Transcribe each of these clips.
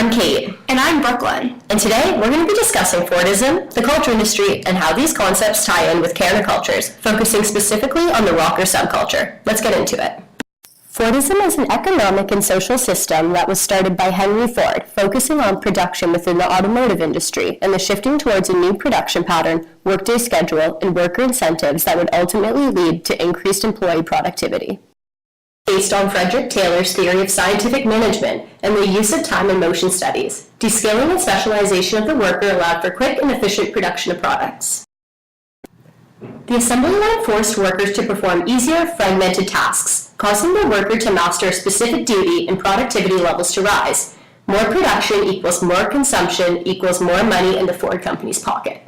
I'm Kate. And I'm Brooklyn. And today we're going to be discussing Fordism, the culture industry, and how these concepts tie in with countercultures, focusing specifically on the rocker subculture. Let's get into it. Fordism is an economic and social system that was started by Henry Ford, focusing on production within the automotive industry and the shifting towards a new production pattern, workday schedule, and worker incentives that would ultimately lead to increased employee productivity. Based on Frederick Taylor's theory of scientific management and the use of time and motion studies, descaling and specialization of the worker allowed for quick and efficient production of products. The assembly line forced workers to perform easier, fragmented tasks, causing the worker to master a specific duty and productivity levels to rise. More production equals more consumption equals more money in the Ford company's pocket.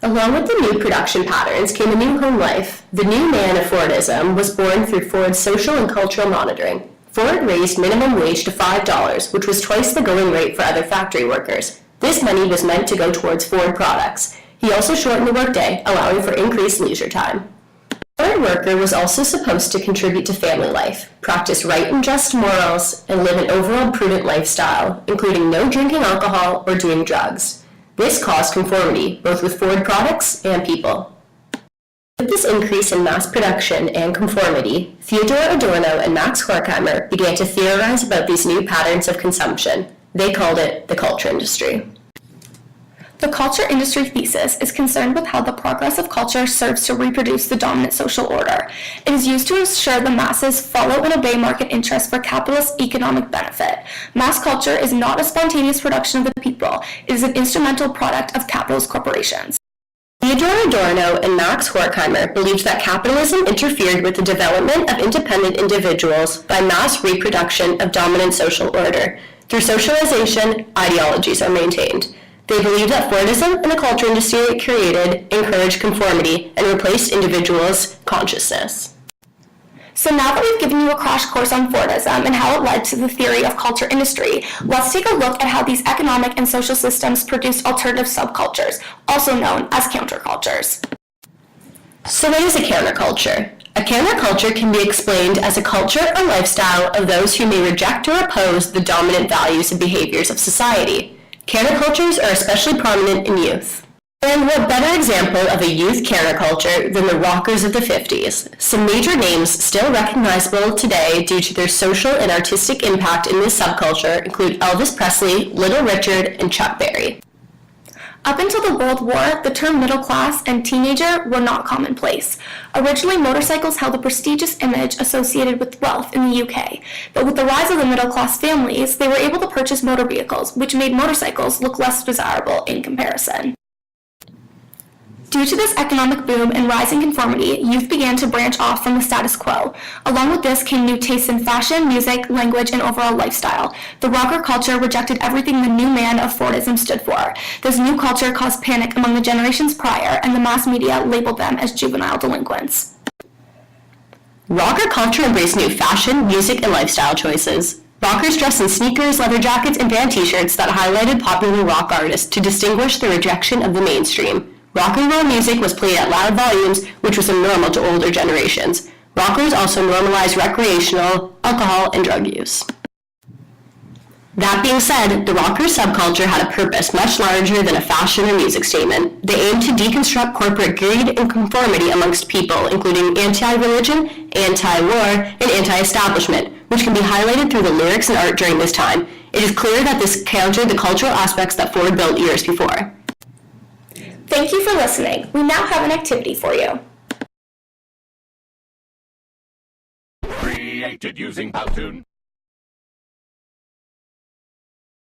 Along with the new production patterns came a new home life. The new man of Fordism was born through Ford's social and cultural monitoring. Ford raised minimum wage to $5, which was twice the going rate for other factory workers. This money was meant to go towards Ford products. He also shortened the workday, allowing for increased leisure time. The Ford worker was also supposed to contribute to family life, practice right and just morals, and live an overall prudent lifestyle, including no drinking alcohol or doing drugs. This caused conformity, both with Ford products and people. With this increase in mass production and conformity, Theodore Adorno and Max Horkheimer began to theorize about these new patterns of consumption. They called it the culture industry. The culture industry thesis is concerned with how the progress of culture serves to reproduce the dominant social order. It is used to ensure the masses follow and obey market interests for capitalist economic benefit. Mass culture is not a spontaneous production of the people. It is an instrumental product of capitalist corporations. Theodore Adorno and Max Horkheimer believed that capitalism interfered with the development of independent individuals by mass reproduction of dominant social order. Through socialization, ideologies are maintained. They believed that Fordism and the culture industry it created encouraged conformity and replaced individuals' consciousness. So now that we've given you a crash course on Fordism and how it led to the theory of culture industry, let's take a look at how these economic and social systems produced alternative subcultures, also known as countercultures. So what is a counterculture? A counterculture can be explained as a culture or lifestyle of those who may reject or oppose the dominant values and behaviors of society. Countercultures are especially prominent in youth. And what better example of a youth counterculture than the rockers of the 50s? Some major names still recognizable today due to their social and artistic impact in this subculture include Elvis Presley, Little Richard, and Chuck Berry. Up until the World War, the term middle class and teenager were not commonplace. Originally, motorcycles held a prestigious image associated with wealth in the UK, but with the rise of the middle class families, they were able to purchase motor vehicles, which made motorcycles look less desirable in comparison. Due to this economic boom and rising conformity, youth began to branch off from the status quo. Along with this came new tastes in fashion, music, language, and overall lifestyle. The rocker culture rejected everything the new man of Fordism stood for. This new culture caused panic among the generations prior, and the mass media labeled them as juvenile delinquents. Rocker culture embraced new fashion, music, and lifestyle choices. Rockers dressed in sneakers, leather jackets, and band t-shirts that highlighted popular rock artists to distinguish the rejection of the mainstream. Rock and roll music was played at loud volumes, which was abnormal to older generations. Rockers also normalized recreational, alcohol, and drug use. That being said, the rocker subculture had a purpose much larger than a fashion or music statement. They aimed to deconstruct corporate greed and conformity amongst people, including anti-religion, anti-war, and anti-establishment, which can be highlighted through the lyrics and art during this time. It is clear that this countered the cultural aspects that Ford built years before. Thank you for listening. We now have an activity for you. Created using Powtoon.